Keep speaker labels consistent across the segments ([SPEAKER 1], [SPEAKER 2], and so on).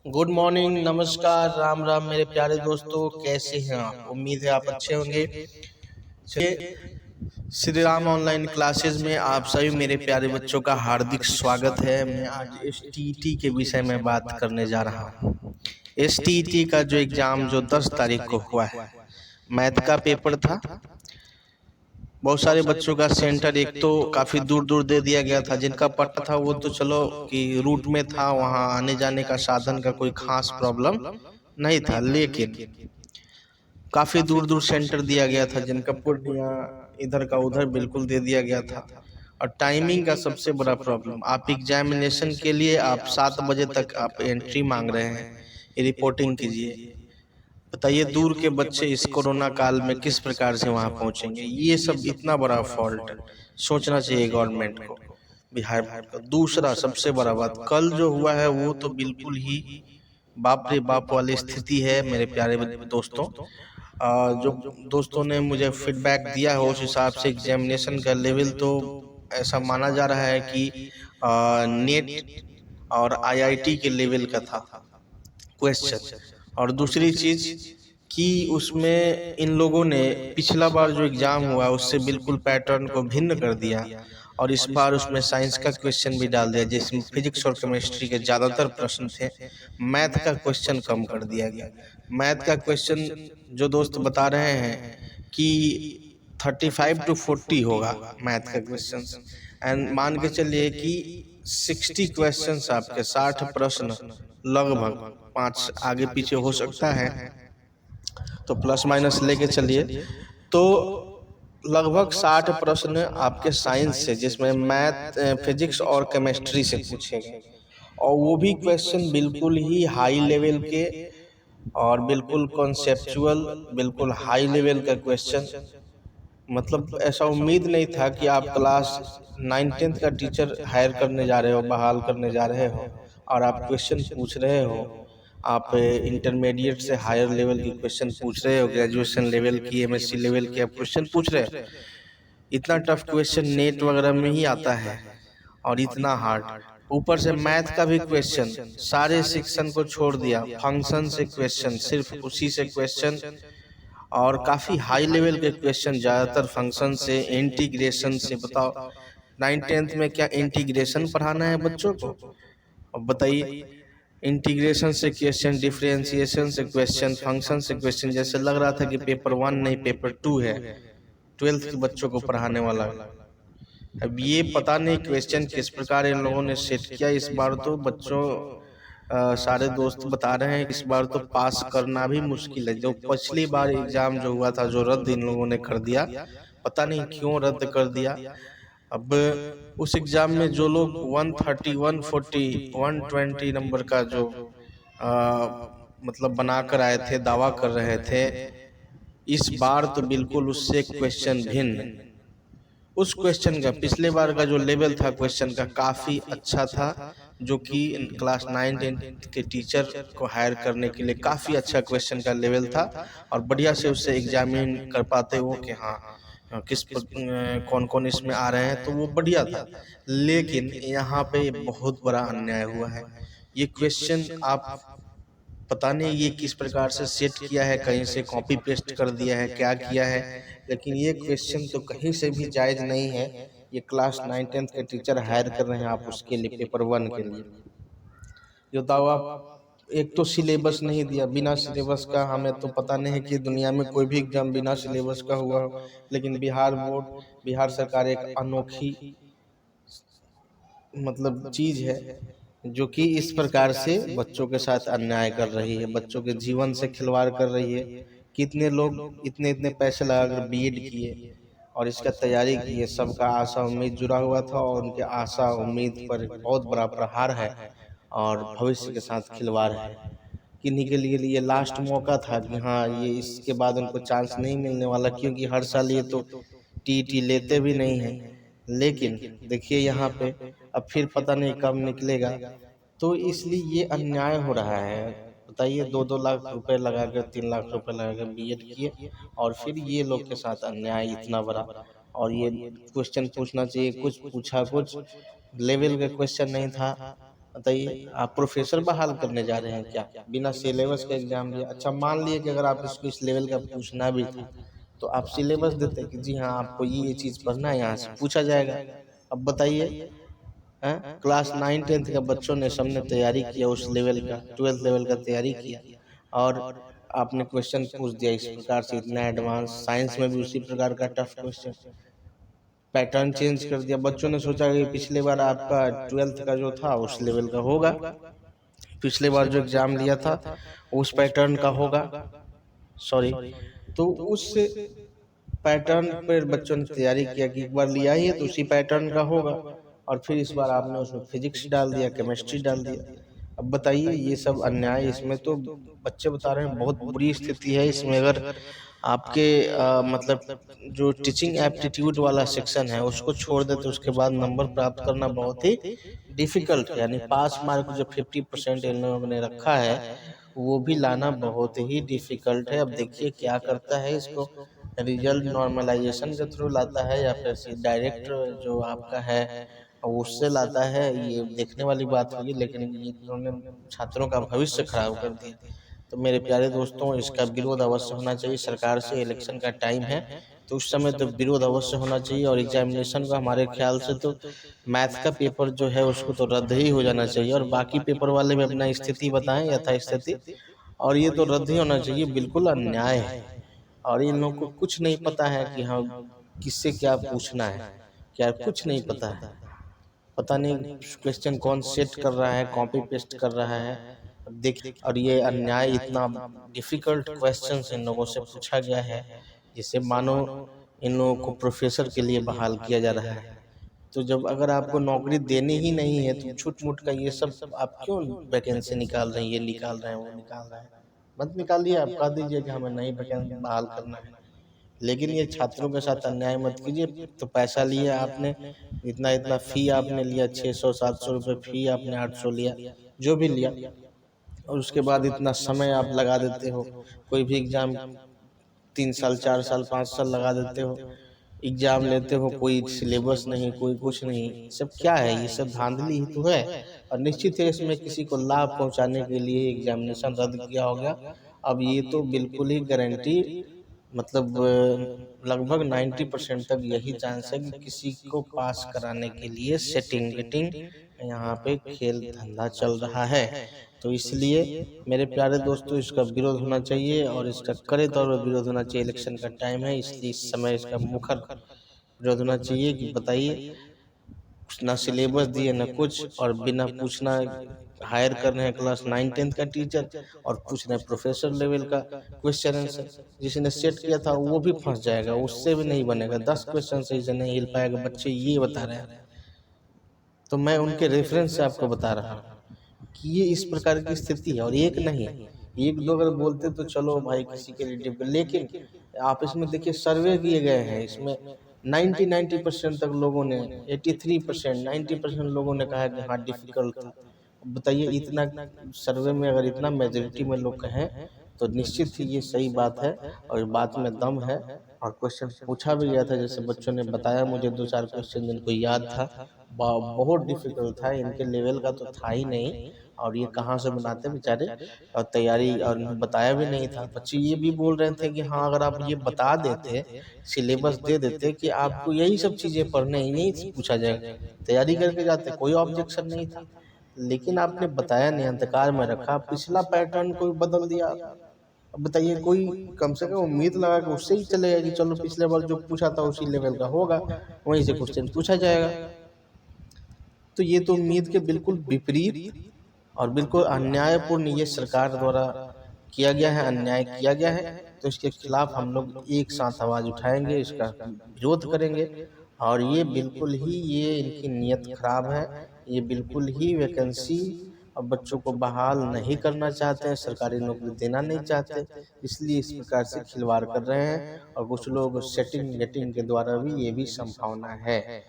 [SPEAKER 1] Good morning, नमस्कार, राम राम मेरे प्यारे दोस्तों। कैसे हैं आप? उम्मीद है आप अच्छे होंगे। चलिए, श्री राम ऑनलाइन क्लासेस में आप सभी मेरे प्यारे बच्चों का हार्दिक स्वागत है। मैं आज एसटीईटी के विषय में बात करने जा रहा हूँ। एसटीईटी का जो एग्जाम जो 10 तारीख को हुआ है, मैथ का पेपर था। बहुत सारे बच्चों का सेंटर एक तो काफी दूर दूर दे दिया गया था। जिनका पट्टा था वो तो चलो कि रूट में था, वहां आने जाने का साधन का कोई खास प्रॉब्लम नहीं था, लेकिन काफी दूर दूर सेंटर दिया गया था। जिनका पूर्णिया इधर का उधर बिल्कुल दे दिया गया था। और टाइमिंग का सबसे बड़ा प्रॉब्लम, आप एग्जामिनेशन के लिए आप 7 बजे तक आप एंट्री मांग रहे हैं, रिपोर्टिंग कीजिए। बताइए दूर के बच्चे इस कोरोना काल में किस प्रकार से वहां पहुंचेंगे। ये सब इतना बड़ा फॉल्ट सोचना चाहिए गवर्नमेंट को, बिहार बोर्ड का। दूसरा सबसे बड़ा बात, कल जो हुआ है वो तो बिल्कुल ही बाप रे बाप वाली स्थिति है मेरे प्यारे दोस्तों। जो दोस्तों ने मुझे फीडबैक दिया है उस हिसाब से एग्जामिनेशन का लेवल तो ऐसा माना जा रहा है कि नेट और आईआईटी के लेवल का था क्वेश्चन। और दूसरी चीज कि उसमें इन लोगों ने पिछला बार जो एग्जाम हुआ उससे बिल्कुल पैटर्न को भिन्न कर दिया। और इस बार उसमें साइंस का क्वेश्चन भी डाल दिया, जिसमें फिजिक्स और केमिस्ट्री के ज्यादातर प्रश्न थे। मैथ का क्वेश्चन कम कर दिया गया। मैथ का क्वेश्चन जो दोस्त बता रहे हैं कि 35 to 40 होगा मैथ का क्वेश्चन। एंड मान के चलिए कि 60 क्वेश्चन, आपके 60 प्रश्न, लगभग 5 आगे पीछे हो सकता है, तो प्लस माइनस लेके चलिए। तो लगभग 60 प्रश्न आपके साइंस से, जिसमें मैथ, फिजिक्स और केमिस्ट्री से पूछे गए। और वो भी क्वेश्चन बिल्कुल ही हाई लेवल के और बिल्कुल कॉन्सेप्चुअल, बिल्कुल हाई लेवल का क्वेश्चन। मतलब ऐसा उम्मीद नहीं था कि आप क्लास 9-10 का टीचर हायर करने जा रहे हो, बहाल करने जा रहे हो, और आप क्वेश्चन पूछ रहे हो। आप इंटरमीडिएट से हायर लेवल की क्वेश्चन पूछ रहे हो, ग्रेजुएशन लेवल की, एमएससी लेवल की आप क्वेश्चन पूछ रहे हो। इतना टफ क्वेश्चन नेट वगैरह में ही आता है, और इतना हार्ड। ऊपर से मैथ का भी क्वेश्चन, सारे सेक्शन को छोड़ दिया, फंक्शन से क्वेश्चन, सिर्फ उसी से क्वेश्चन। और काफी हाई लेवल के क्वेश्चन, ज्यादातर फंक्शन से, इंटीग्रेशन से। बताओ 9-10 में क्या इंटीग्रेशन पढ़ाना है बच्चों को? अब बताइए, इंटीग्रेशन से क्वेश्चन, डिफरेंशिएशन से क्वेश्चन, फंक्शन से क्वेश्चन। जैसे लग रहा था कि पेपर 1 नहीं पेपर 2 है, 12th के बच्चों को पढ़ाने वाला। अब ये पता नहीं क्वेश्चन किस प्रकार इन लोगों ने सेट किया। इस बार तो बच्चों सारे दोस्त बता रहे हैं इस बार तो पास करना भी मुश्किल है। जो पिछली बार एग्जाम जो हुआ था, जो रद्द इन लोगों ने कर दिया, पता नहीं क्यों रद्द कर दिया। अब उस एग्जाम में जो लोग 130, 140, 120 नंबर का जो मतलब बना कर आए थे, दावा कर रहे थे, इस बार तो बिल्कुल उससे क्वेश्चन भिन्न। उस क्वेश्चन का, पिछले बार का जो लेवल था क्वेश्चन का, काफी अच्छा था, जो कि क्लास 9-10 के टीचर को हायर करने के लिए काफी अच्छा क्वेश्चन का लेवल था। और बढ़िया से उससे एग्जामिन कर पाते वो कि हाँ कौन कौन इसमें आ रहे हैं, तो वो बढ़िया था। लेकिन यहाँ पे बहुत बड़ा अन्याय हुआ है। ये क्वेश्चन आप पता नहीं ये किस प्रकार से सेट किया है, कहीं से कॉपी पेस्ट कर दिया है, क्या किया है, लेकिन ये क्वेश्चन तो कहीं से भी जायज नहीं है। ये क्लास 9-10 के टीचर हायर कर रहे हैं आप उसके लिए, पेपर 1 के लिए। जो दावा, एक तो सिलेबस नहीं दिया, बिना सिलेबस का हमें तो पता नहीं है कि दुनिया में कोई भी एग्जाम बिना सिलेबस का हुआ हो। लेकिन बिहार बोर्ड, बिहार सरकार एक अनोखी मतलब चीज है, जो कि इस प्रकार से बच्चों के साथ अन्याय कर रही है, बच्चों के जीवन से खिलवाड़ कर रही है। कितने लोग इतने इतने पैसे लगाकर बीएड किए और इसका तैयारी किए, सबका आशा उम्मीद जुड़ा हुआ था, और उनके आशा उम्मीद पर एक बहुत बड़ा प्रहार है और भविष्य के साथ खिलवाड़ है। किन्हीं के लिए ये लास्ट मौका था कि हाँ, ये इसके बाद उनको चांस नहीं मिलने वाला, क्योंकि हर साल ये तो टीटी लेते भी नहीं है। लेकिन देखिए यहाँ पे अब फिर पता नहीं कब निकलेगा। तो इसलिए ये अन्याय हो रहा है। बताइए, 2-2 लाख रुपए लगाकर, 3 लाख रुपए लगाकर बीएड किए, और फिर ये लोग के साथ अन्याय इतना बड़ा। और ये क्वेश्चन पूछना चाहिए, कुछ पूछा, कुछ लेवल का क्वेश्चन नहीं था। बताइए, आप प्रोफेसर बहाल करने जा रहे हैं क्या बिना सिलेबस का एग्जाम दिया? अच्छा, मान लिए कि अगर आप इसको इस लेवल का पूछना भी था तो आप सिलेबस देते कि जी हाँ आपको ये चीज पढ़ना है, यहाँ से पूछा जाएगा। अब बताइए, क्लास 9 10 का बच्चों ने सबने तैयारी किया, उस लेवल का 12th लेवल का तैयारी किया, और आपने क्वेश्चन पूछ दिया इस प्रकार से, इतना एडवांस। साइंस में भी उसी प्रकार का टफ क्वेश्चन, पैटर्न चेंज कर दिया। बच्चों ने सोचा कि पिछले बार आपका 12th का जो था उस लेवल का होगा, पिछले बार जो एग्जाम लिया था उस पैटर्न का होगा, सॉरी, तो उस पैटर्न पर बच्चों ने तैयारी किया कि एक बार लिया ही है तो उसी पैटर्न का होगा, और फिर इस बार आपने उसमें फिजिक्स डाल दिया, केमिस्ट्री डाल दिया। अब बताइए, ये सब अन्याय, इसमें तो बच्चे बता रहे हैं बहुत बुरी स्थिति है इसमें। अगर आपके मतलब जो टीचिंग एप्टीट्यूड वाला सेक्शन है उसको छोड़ दे तो उसके बाद नंबर प्राप्त करना बहुत ही डिफिकल्ट है, यानी पास मार्क जो 50% इन लोगों ने रखा है वो भी लाना बहुत ही डिफिकल्ट है। अब देखिए क्या करता है, इसको रिजल्ट नॉर्मलाइजेशन के थ्रू लाता है या फिर डायरेक्ट जो आपका है उससे लाता है, ये देखने वाली बात होगी। लेकिन ये इन्होंने छात्रों का भविष्य खराब कर दिया। तो मेरे प्यारे दोस्तों, इसका विरोध अवश्य होना चाहिए सरकार से। इलेक्शन का टाइम है तो उस समय तो विरोध अवश्य होना चाहिए, और एग्जामिनेशन का हमारे ख्याल से तो मैथ का पेपर जो है उसको तो रद्द ही हो जाना चाहिए, और बाकी पेपर वाले भी अपना स्थिति बताएं, यथा स्थिति, और ये तो रद्द ही होना चाहिए, बिल्कुल अन्याय है। और इन लोगों को कुछ नहीं पता है कि हाँ किससे क्या पूछना है, क्या कुछ नहीं पता है। पता नहीं क्वेश्चन कौन सेट कर रहा है, कॉपी पेस्ट कर रहा है। देख, और ये अन्याय, इतना डिफिकल्ट क्वेश्चंस इन लोगों से पूछा गया है जिसे मानो इन लोगों को प्रोफेसर के लिए बहाल किया जा रहा है। तो जब अगर आपको नौकरी देनी ही नहीं है तो छूट मूट का ये सब आप क्यों वैकेंसी निकाल रहे हैं, ये निकाल रहे हैं, वो निकाल रहे हैं? मत निकालिए, आप कह दीजिए कि हमें नई वैकेंसी बहाल करना है, लेकिन ये छात्रों के साथ अन्याय मत कीजिए। तो पैसा लिया आपने, इतना इतना फी आपने लिया, 600 700 रुपये फी आपने, 800 लिया, जो भी लिया, और उसके बाद इतना समय आप लगा देते हो। कोई भी एग्जाम 3 साल 4 साल 5 साल लगा देते हो, एग्जाम लेते हो, कोई सिलेबस नहीं, कोई कुछ नहीं, सब क्या है? ये सब धांधली ही तो है। और निश्चित है इसमें किसी को लाभ पहुंचाने के लिए एग्जामिनेशन रद्द किया होगा। अब ये तो बिल्कुल ही गारंटी, मतलब लगभग 90% तक यही चांस है कि किसी को पास कराने के लिए सेटिंग वेटिंग यहाँ पे खेल धंधा चल रहा है। तो इसलिए मेरे प्यारे दोस्तों, इसका विरोध होना चाहिए, और इसका कड़े तौर पर विरोध होना चाहिए। इलेक्शन का टाइम है इसलिए इस समय इसका मुखर विरोध होना चाहिए कि बताइए, ना सिलेबस दिए ना कुछ, और बिना पूछना हायर कर रहे हैं क्लास 9 10 का टीचर, और पूछ रहे हैं प्रोफेसर लेवल का क्वेश्चन आंसर। जिसने सेट किया था वो भी फंस जाएगा, उससे भी नहीं बनेगा, 10 क्वेश्चन सही से नहीं हिल पाएगा, बच्चे ये बता रहे हैं। तो मैं उनके रेफरेंस से आपको बता रहा हूँ कि ये इस प्रकार की स्थिति है। और एक नहीं, एक दो अगर बोलते तो चलो भाई किसी के रिलेटिव, लेकिन आप इसमें देखिए सर्वे किए गए हैं, इसमें 90% तक लोगों ने, 83% 90% लोगों ने कहा कि हाँ डिफिकल्ट था। बताइए, इतना सर्वे में अगर इतना मेजोरिटी में लोग कहें तो निश्चित ही ये सही बात है, और इस बात में दम है। और क्वेश्चन पूछा भी गया था, जैसे बच्चों ने बताया मुझे 2 4 क्वेश्चन जिनको याद था, बहुत डिफिकल्ट था, इनके लेवल का तो था ही नहीं, और ये कहाँ से बनाते बेचारे, और तैयारी और बताया भी नहीं था। बच्चे ये भी बोल रहे थे कि हाँ अगर आप ये बता देते, सिलेबस दे देते कि आपको यही सब चीज़ें पढ़ने हैं, यही पूछा जाएगा, तैयारी करके जाते, कोई ऑब्जेक्शन नहीं था। लेकिन आपने बताया नहीं, अंधकार में रखा, पिछला पैटर्न कोई बदल दिया। अब बताइए, कोई कम से कम उम्मीद लगा कि उससे ही चलेगा कि चलो पिछले बार जो पूछा था उसी लेवल का होगा, वहीं से क्वेश्चन पूछा जाएगा। तो ये तो उम्मीद के बिल्कुल विपरीत और बिल्कुल अन्यायपूर्ण ये सरकार द्वारा किया गया है, अन्याय किया गया है। तो इसके खिलाफ हम लोग एक साथ आवाज उठाएंगे, इसका विरोध करेंगे, और ये बिल्कुल ही, ये इनकी नीयत खराब है, ये बिल्कुल ही वैकेंसी और बच्चों को बहाल नहीं करना चाहते हैं, सरकारी नौकरी देना नहीं चाहते, इसलिए इस प्रकार से खिलवाड़ कर रहे हैं। और कुछ लोग सेटिंग गेटिंग के द्वारा भी, ये भी संभावना है,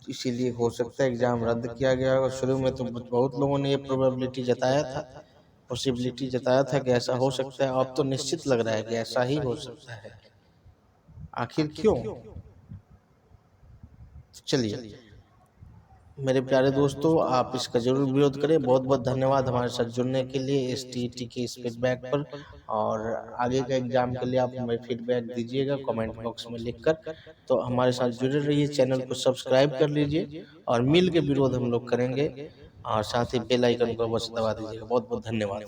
[SPEAKER 1] इसीलिए हो सकता है एग्जाम रद्द किया गया होगा। शुरू में तो बहुत लोगों ने ये प्रोबेबिलिटी जताया था, पॉसिबिलिटी जताया था कि ऐसा हो सकता है, अब तो निश्चित लग रहा है कि ऐसा ही हो सकता है। आखिर क्यों? चलिए, मेरे प्यारे दोस्तों, आप इसका ज़रूर विरोध करें। बहुत बहुत धन्यवाद हमारे साथ जुड़ने के लिए STET के इस फीडबैक पर। और आगे का एग्ज़ाम के लिए आप हमें फीडबैक दीजिएगा कमेंट बॉक्स में लिखकर। तो हमारे साथ जुड़े रहिए, चैनल को सब्सक्राइब कर लीजिए और मिल के विरोध हम लोग करेंगे। और साथ ही बेल आइकन को अवश्य दबा दीजिएगा। बहुत बहुत धन्यवाद।